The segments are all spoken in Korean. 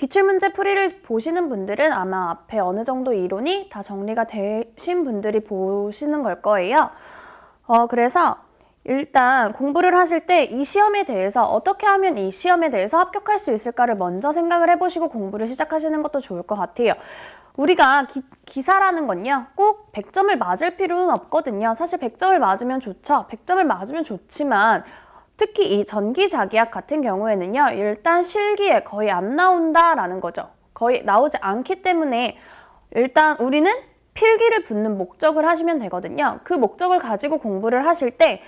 기출문제 풀이를 보시는 분들은 아마 앞에 어느 정도 이론이 다 정리가 되신 분들이 보시는 걸 거예요. 그래서 일단 공부를 하실 때 이 시험에 대해서 어떻게 하면 이 시험에 대해서 합격할 수 있을까를 먼저 생각을 해보시고 공부를 시작하시는 것도 좋을 것 같아요. 우리가 기사라는 건요, 꼭 100점을 맞을 필요는 없거든요. 사실 100점을 맞으면 좋죠. 100점을 맞으면 좋지만 특히 이 전기자기학 같은 경우에는요, 일단 실기에 거의 안 나온다라는 거죠. 거의 나오지 않기 때문에 일단 우리는 필기를 붙는 목적을 하시면 되거든요. 그 목적을 가지고 공부를 하실 때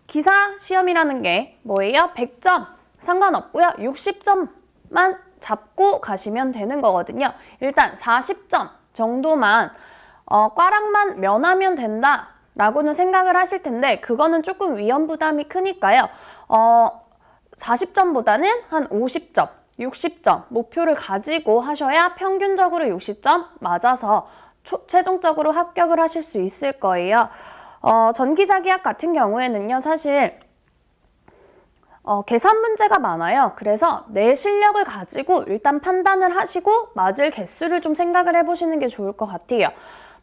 기사 시험이라는 게 뭐예요? 100점 상관없고요. 60점만 잡고 가시면 되는 거거든요. 일단 40점 정도만 꽈락만 면하면 된다 라고는 생각을 하실 텐데 그거는 조금 위험 부담이 크니까요. 40점보다는 한 50점, 60점 목표를 가지고 하셔야 평균적으로 60점 맞아서 최종적으로 합격을 하실 수 있을 거예요. 전기자기학 같은 경우에는요, 사실 계산 문제가 많아요. 그래서 내 실력을 가지고 일단 판단을 하시고 맞을 개수를 좀 생각을 해보시는 게 좋을 것 같아요.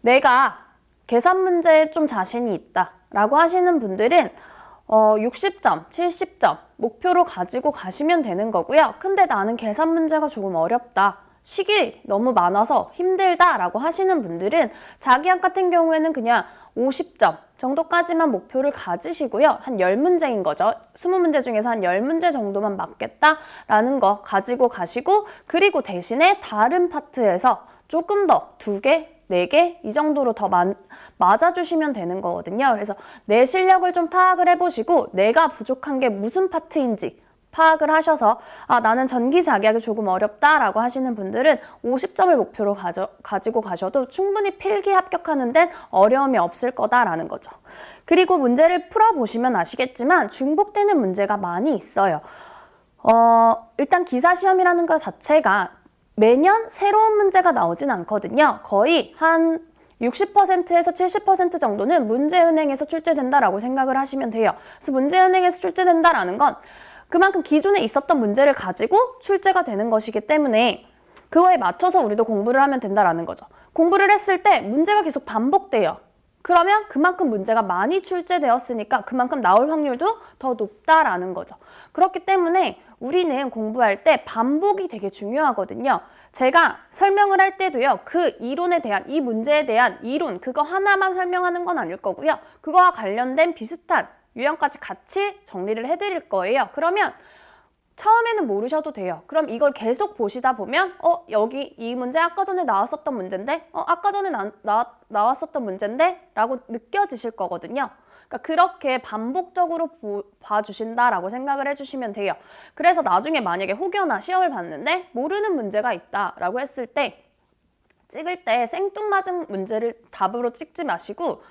내가 계산 문제에 좀 자신이 있다 라고 하시는 분들은 60점, 70점 목표로 가지고 가시면 되는 거고요. 근데 나는 계산 문제가 조금 어렵다, 식이 너무 많아서 힘들다 라고 하시는 분들은 자기학 같은 경우에는 그냥 50점 정도까지만 목표를 가지시고요. 한 10문제인 거죠. 20문제 중에서 한 10문제 정도만 맞겠다라는 거 가지고 가시고, 그리고 대신에 다른 파트에서 조금 더 2개, 4개 이 정도로 더 맞아주시면 되는 거거든요. 그래서 내 실력을 좀 파악을 해보시고 내가 부족한 게 무슨 파트인지 파악을 하셔서 나는 전기자기학이 조금 어렵다라고 하시는 분들은 50점을 목표로 가지고 가셔도 충분히 필기 합격하는 데는 어려움이 없을 거다라는 거죠. 그리고 문제를 풀어보시면 아시겠지만 중복되는 문제가 많이 있어요. 일단 기사시험이라는 것 자체가 매년 새로운 문제가 나오진 않거든요. 거의 한 60%에서 70% 정도는 문제은행에서 출제된다라고 생각을 하시면 돼요. 그래서 문제은행에서 출제된다라는 건 그만큼 기존에 있었던 문제를 가지고 출제가 되는 것이기 때문에 그거에 맞춰서 우리도 공부를 하면 된다라는 거죠. 공부를 했을 때 문제가 계속 반복돼요. 그러면 그만큼 문제가 많이 출제되었으니까 그만큼 나올 확률도 더 높다라는 거죠. 그렇기 때문에 우리는 공부할 때 반복이 되게 중요하거든요. 제가 설명을 할 때도요, 그 이론에 대한, 이 문제에 대한 이론, 그거 하나만 설명하는 건 아닐 거고요. 그거와 관련된 비슷한 유형까지 같이 정리를 해드릴 거예요. 그러면 처음에는 모르셔도 돼요. 그럼 이걸 계속 보시다 보면 여기 이 문제 아까 전에 나왔었던 문제인데 아까 전에 나왔었던 문제인데 라고 느껴지실 거거든요. 그러니까 그렇게 반복적으로 봐주신다라고 생각을 해주시면 돼요. 그래서 나중에 만약에 혹여나 시험을 봤는데 모르는 문제가 있다라고 했을 때 찍을 때 생뚱맞은 문제를 답으로 찍지 마시고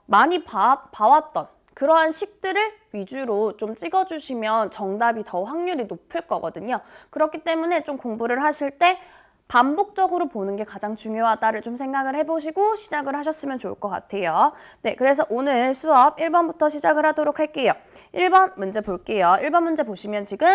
많이 봐왔던 그러한 식들을 위주로 좀 찍어주시면 정답이 더 확률이 높을 거거든요. 그렇기 때문에 좀 공부를 하실 때 반복적으로 보는 게 가장 중요하다를 좀 생각을 해보시고 시작을 하셨으면 좋을 것 같아요. 네, 그래서 오늘 수업 1번부터 시작을 하도록 할게요. 1번 문제 볼게요. 1번 문제 보시면 지금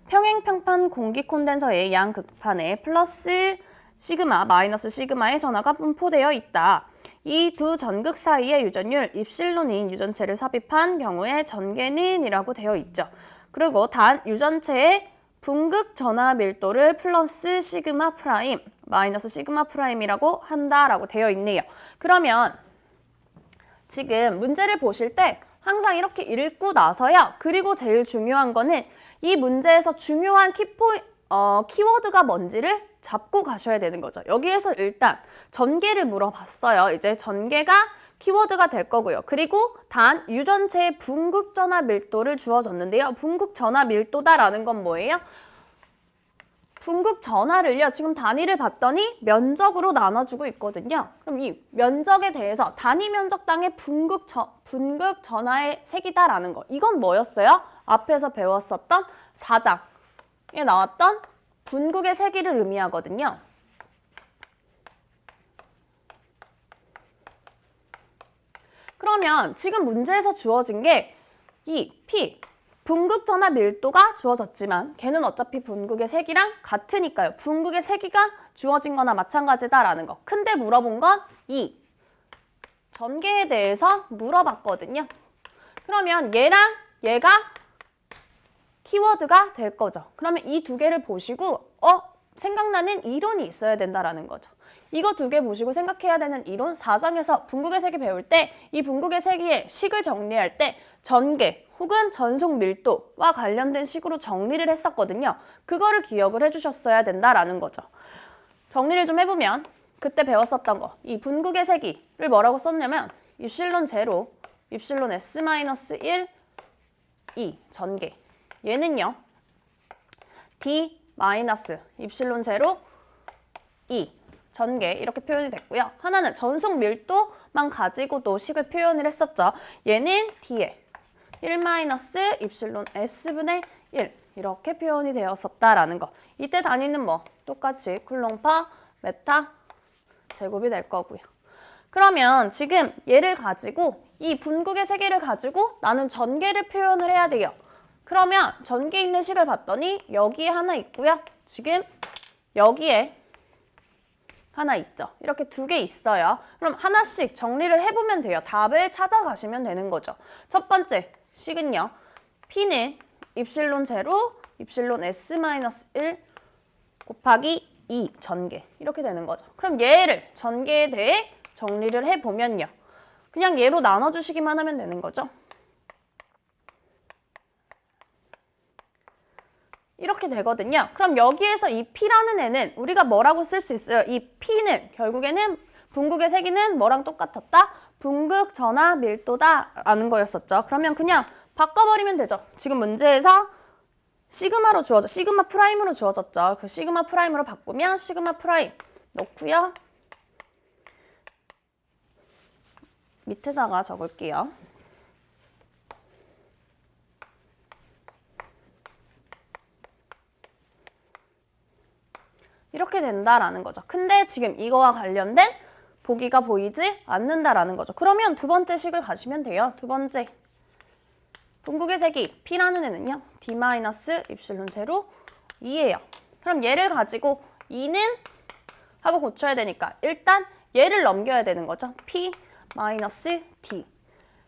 평행평판 공기 콘덴서의 양극판에 플러스 시그마, 마이너스 시그마의 전하가 분포되어 있다. 이 두 전극 사이의 유전율 입실론인 유전체를 삽입한 경우에 전개는 이라고 되어 있죠. 그리고 단 유전체의 분극 전하 밀도를 플러스 시그마 프라임, 마이너스 시그마 프라임이라고 한다라고 되어 있네요. 그러면 지금 문제를 보실 때 항상 이렇게 읽고 나서요. 그리고 제일 중요한 거는 이 문제에서 중요한 키워드가 뭔지를 잡고 가셔야 되는 거죠. 여기에서 일단 전개를 물어봤어요. 이제 전개가 키워드가 될 거고요. 그리고 단 유전체의 분극 전하 밀도를 주어졌는데요. 분극 전하 밀도다라는 건 뭐예요? 분극 전하를요, 지금 단위를 봤더니 면적으로 나눠주고 있거든요. 그럼 이 면적에 대해서 단위 면적당의 분극 전하의 색이다라는 거. 이건 뭐였어요? 앞에서 배웠었던 4장에 나왔던 분극의 세기를 의미하거든요. 그러면 지금 문제에서 주어진 게 이 P, 분극 전압 밀도가 주어졌지만 걔는 어차피 분극의 세기랑 같으니까요. 분극의 세기가 주어진 거나 마찬가지다라는 거. 근데 물어본 건 이 전개에 대해서 물어봤거든요. 그러면 얘랑 얘가 키워드가 될 거죠. 그러면 이 두 개를 보시고 생각나는 이론이 있어야 된다라는 거죠. 이거 두 개 보시고 생각해야 되는 이론, 4장에서 분극의 세기 배울 때 이 분극의 세기의 식을 정리할 때 전개 혹은 전속 밀도와 관련된 식으로 정리를 했었거든요. 그거를 기억을 해주셨어야 된다라는 거죠. 정리를 좀 해보면 그때 배웠었던 거, 이 분극의 세기를 뭐라고 썼냐면 입실론 제로, 입실론 S-1, 2 전개. 얘는요. D 마이너스 입실론 제로 2 전개 이렇게 표현이 됐고요. 하나는 전속 밀도만 가지고도 식을 표현을 했었죠. 얘는 D에 1 마이너스 입실론 S분의 1 이렇게 표현이 되었었다라는 거. 이때 단위는 뭐 똑같이 쿨롱파 메타 제곱이 될 거고요. 그러면 지금 얘를 가지고 이 분극의 세기를 가지고 나는 전개를 표현을 해야 돼요. 그러면 전개 있는 식을 봤더니 여기에 하나 있고요. 지금 여기에 하나 있죠. 이렇게 두 개 있어요. 그럼 하나씩 정리를 해보면 돼요. 답을 찾아가시면 되는 거죠. 첫 번째 식은요. P는 입실론 제로, 입실론 S-1 곱하기 2 전개 이렇게 되는 거죠. 그럼 얘를 전개에 대해 정리를 해보면요. 그냥 얘로 나눠주시기만 하면 되는 거죠. 이렇게 되거든요. 그럼 여기에서 이 P라는 애는 우리가 뭐라고 쓸 수 있어요? 이 P는 결국에는 분극의 세기는 뭐랑 똑같았다? 분극 전압 밀도다 라는 거였었죠. 그러면 그냥 바꿔버리면 되죠. 지금 문제에서 시그마로 주어져, 시그마 프라임으로 주어졌죠. 그 시그마 프라임으로 바꾸면 시그마 프라임 넣고요. 밑에다가 적을게요. 이렇게 된다라는 거죠. 근데 지금 이거와 관련된 보기가 보이지 않는다라는 거죠. 그러면 두 번째 식을 가시면 돼요. 두 번째. 분극의 세기 P라는 애는요. D 마이너스 입실론 제로 2예요. 그럼 얘를 가지고 2는 하고 고쳐야 되니까 일단 얘를 넘겨야 되는 거죠. P 마이너스 D.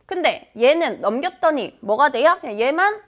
근데 얘는 넘겼더니 뭐가 돼요? 얘만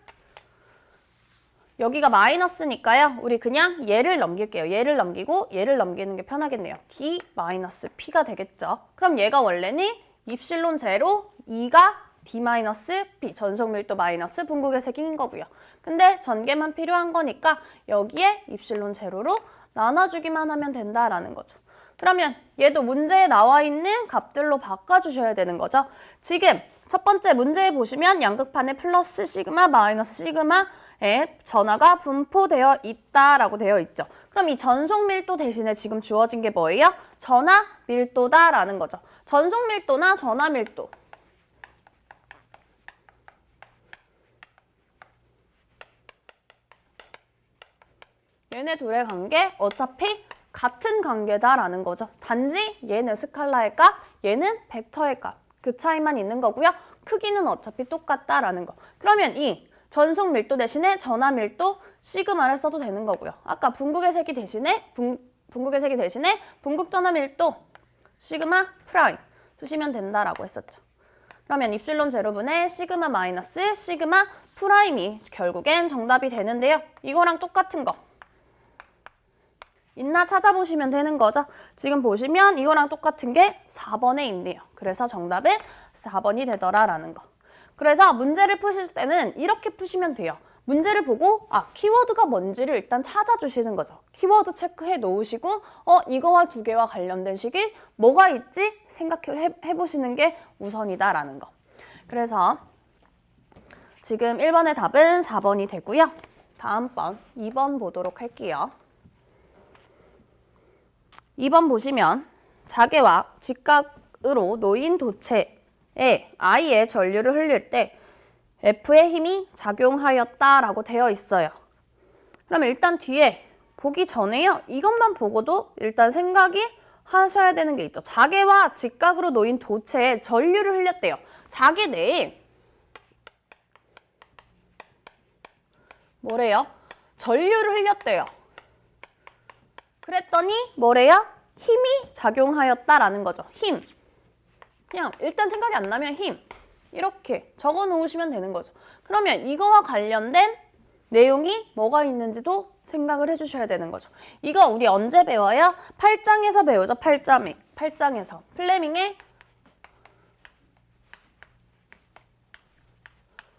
여기가 마이너스니까요. 우리 그냥 얘를 넘길게요. 얘를 넘기고 얘를 넘기는 게 편하겠네요. D 마이너스 P가 되겠죠. 그럼 얘가 원래는 입실론 제로 2가 D 마이너스 P 전속 밀도 마이너스 분극의 세기인 거고요. 근데 전개만 필요한 거니까 여기에 입실론 제로로 나눠주기만 하면 된다라는 거죠. 그러면 얘도 문제에 나와 있는 값들로 바꿔주셔야 되는 거죠. 지금 첫 번째 문제에 보시면 양극판에 플러스 시그마 마이너스 시그마의 전하가 분포되어 있다라고 되어 있죠. 그럼 이 전속 밀도 대신에 지금 주어진 게 뭐예요? 전하 밀도다라는 거죠. 전속 밀도나 전하 밀도. 얘네 둘의 관계 어차피 같은 관계다라는 거죠. 단지 얘는 스칼라의 값, 얘는 벡터의 값. 그 차이만 있는 거고요. 크기는 어차피 똑같다라는 거. 그러면 이 전속 밀도 대신에 전하 밀도 시그마를 써도 되는 거고요. 아까 분극의 세기 대신에 분극의 세기 대신에 분극 전하 밀도 시그마 프라임 쓰시면 된다라고 했었죠. 그러면 입실론 제로분의 시그마 마이너스 시그마 프라임이 결국엔 정답이 되는데요. 이거랑 똑같은 거. 있나 찾아보시면 되는 거죠. 지금 보시면 이거랑 똑같은 게 4번에 있네요. 그래서 정답은 4번이 되더라라는 거. 그래서 문제를 푸실 때는 이렇게 푸시면 돼요. 문제를 보고 키워드가 뭔지를 일단 찾아주시는 거죠. 키워드 체크해 놓으시고 이거와 두 개와 관련된 식이 뭐가 있지 생각을 해보시는 게 우선이다라는 거. 그래서 지금 1번의 답은 4번이 되고요. 다음번 2번 보도록 할게요. 2번 보시면 자개와 직각으로 놓인 도체에 I의 전류를 흘릴 때 F의 힘이 작용하였다라고 되어 있어요. 그럼 일단 뒤에 보기 전에요. 이것만 보고도 일단 생각이 하셔야 되는 게 있죠. 자개와 직각으로 놓인 도체에 전류를 흘렸대요. 자개 내에 뭐래요? 전류를 흘렸대요. 그랬더니 뭐래요? 힘이 작용하였다라는 거죠. 힘. 그냥 일단 생각이 안 나면 힘. 이렇게 적어 놓으시면 되는 거죠. 그러면 이거와 관련된 내용이 뭐가 있는지도 생각을 해주셔야 되는 거죠. 이거 우리 언제 배워요? 8장에서 배우죠. 8장에서. 플레밍의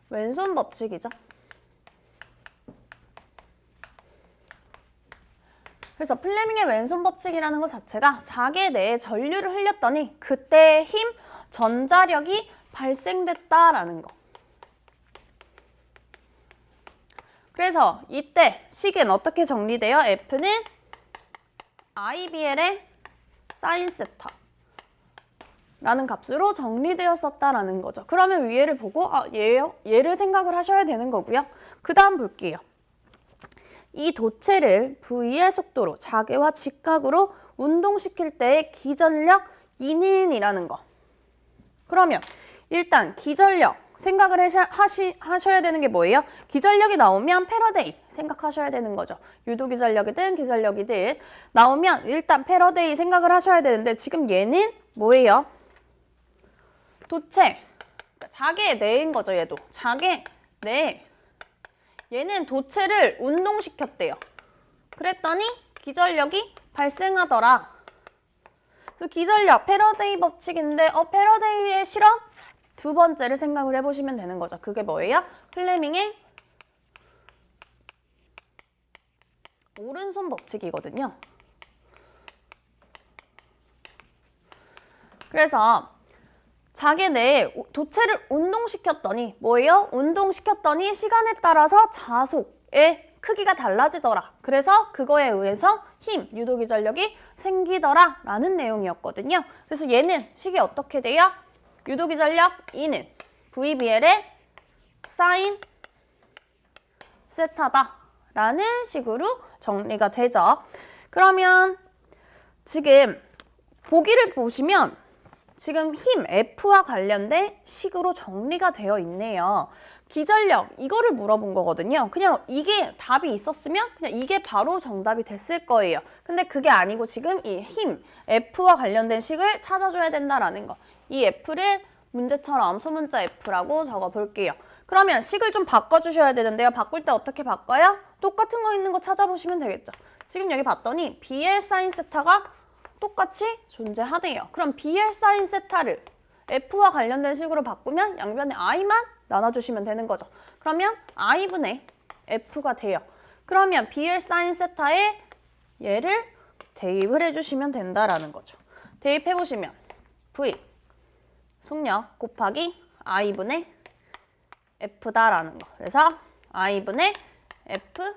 왼손 법칙이죠. 그래서 플레밍의 왼손 법칙이라는 것 자체가 자개 내에 전류를 흘렸더니 그때의 힘, 전자력이 발생됐다라는 거. 그래서 이때 식은 어떻게 정리돼요? F는 IBL의 사인 세타 라는 값으로 정리되었었다라는 거죠. 그러면 위에를 보고 얘예요? 얘를 생각을 하셔야 되는 거고요. 그 다음 볼게요. 이 도체를 V의 속도로 자개와 직각으로 운동시킬 때의 기전력 E는 이라는 거. 그러면 일단 기전력 생각을 하셔야 되는 게 뭐예요? 기전력이 나오면 패러데이 생각하셔야 되는 거죠. 유도기전력이든 기전력이든 나오면 일단 패러데이 생각을 하셔야 되는데 지금 얘는 뭐예요? 도체, 그러니까 자개 내인 거죠. 얘도 자개 내. 얘는 도체를 운동시켰대요. 그랬더니 기전력이 발생하더라. 그 기전력, 패러데이 법칙인데 패러데이의 실험 두 번째를 생각을 해보시면 되는 거죠. 그게 뭐예요? 플레밍의 오른손 법칙이거든요. 그래서 자개 내에 도체를 운동시켰더니 뭐예요? 운동시켰더니 시간에 따라서 자속의 크기가 달라지더라. 그래서 그거에 의해서 힘, 유도기전력이 생기더라 라는 내용이었거든요. 그래서 얘는 식이 어떻게 돼요? 유도기전력 E는 VBL의 사인 세타다 라는 식으로 정리가 되죠. 그러면 지금 보기를 보시면 지금 힘 F와 관련된 식으로 정리가 되어 있네요. 기전력 이거를 물어본 거거든요. 그냥 이게 답이 있었으면 그냥 이게 바로 정답이 됐을 거예요. 근데 그게 아니고 지금 이 힘 F와 관련된 식을 찾아줘야 된다라는 거. 이 F를 문제처럼 소문자 F라고 적어 볼게요. 그러면 식을 좀 바꿔주셔야 되는데요. 바꿀 때 어떻게 바꿔요? 똑같은 거 있는 거 찾아보시면 되겠죠. 지금 여기 봤더니 BL 사인 세타가 똑같이 존재하대요. 그럼 BL 사인 세타를 F와 관련된 식으로 바꾸면 양변에 I만 나눠주시면 되는 거죠. 그러면 I분의 F가 돼요. 그러면 BL 사인 세타에 얘를 대입을 해주시면 된다라는 거죠. 대입해보시면 V 속력 곱하기 I분의 F다라는 거. 그래서 I분의 F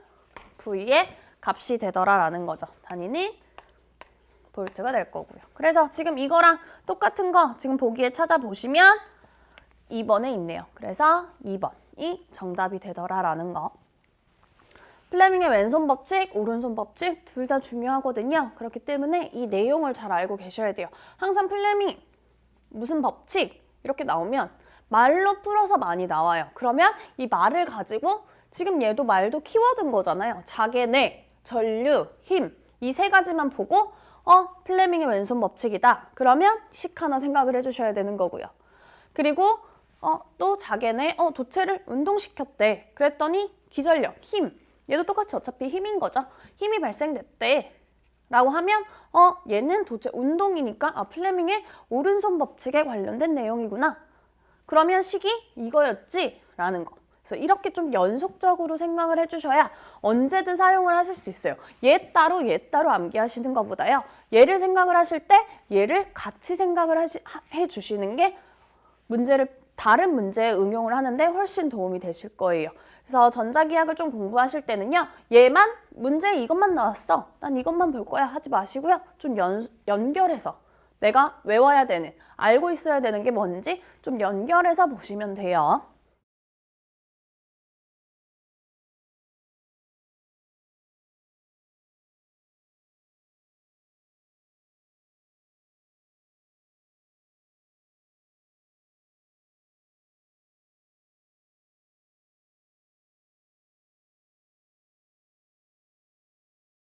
V의 값이 되더라라는 거죠. 단위는 볼트가 될 거고요. 그래서 지금 이거랑 똑같은 거 지금 보기에 찾아보시면 2번에 있네요. 그래서 2번이 정답이 되더라라는 거. 플레밍의 왼손 법칙, 오른손 법칙 둘 다 중요하거든요. 그렇기 때문에 이 내용을 잘 알고 계셔야 돼요. 항상 플레밍 무슨 법칙 이렇게 나오면 말로 풀어서 많이 나와요. 그러면 이 말을 가지고 지금 얘도 말도 키워드인 거잖아요. 자개 내, 전류, 힘 이 세 가지만 보고 플레밍의 왼손 법칙이다. 그러면 식 하나 생각을 해주셔야 되는 거고요. 그리고 또 자개 내 도체를 운동시켰대. 그랬더니 기전력, 힘 얘도 똑같이 어차피 힘인 거죠. 힘이 발생됐대. 라고 하면 얘는 도체 운동이니까 플레밍의 오른손 법칙에 관련된 내용이구나. 그러면 식이 이거였지? 라는 거. 그래서 이렇게 좀 연속적으로 생각을 해주셔야 언제든 사용을 하실 수 있어요. 얘 따로 암기하시는 것보다요. 얘를 생각을 하실 때 얘를 같이 생각을 해주시는 게 다른 문제에 응용을 하는데 훨씬 도움이 되실 거예요. 그래서 전자기학을 좀 공부하실 때는요. 얘만 문제 이것만 나왔어. 난 이것만 볼 거야 하지 마시고요. 좀 연결해서 내가 외워야 되는, 알고 있어야 되는 게 뭔지 좀 연결해서 보시면 돼요.